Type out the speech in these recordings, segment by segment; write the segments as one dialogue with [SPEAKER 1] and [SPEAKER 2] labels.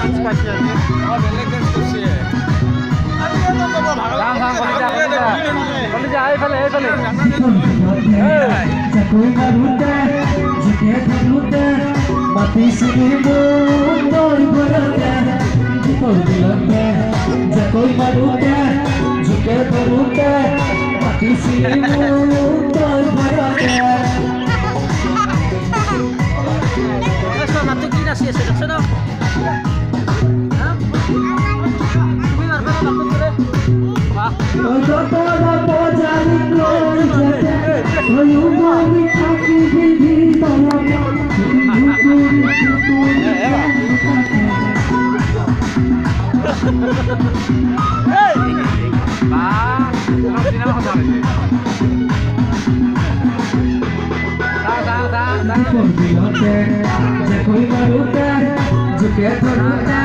[SPEAKER 1] Chance পাইছে আজি
[SPEAKER 2] বেলেগ ডেন্স কৰিছে
[SPEAKER 3] Jakoi maruta, jike dharuta, mati sini mundor barata, jikor dilata. Jakoi maruta, jike dharuta, mati sini mundor barata.
[SPEAKER 1] Eso nato ki nasi ase দেখছ না তুমি মারবে না নাটক করে বাহ
[SPEAKER 3] Ojoto na pojari koi jate, oyumari kaki bidhi tayama, yukuri yukuri Jakoi maruta, jike dharuta,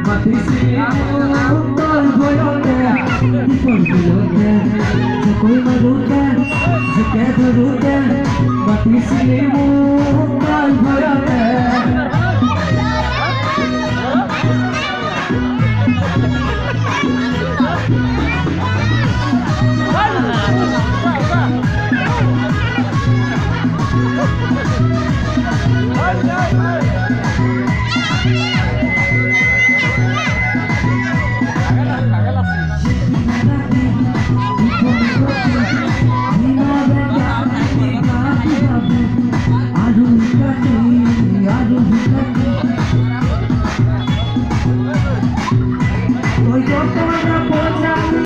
[SPEAKER 3] mati sini mundor barata. Jakoi maruta, jike dharuta, mati sini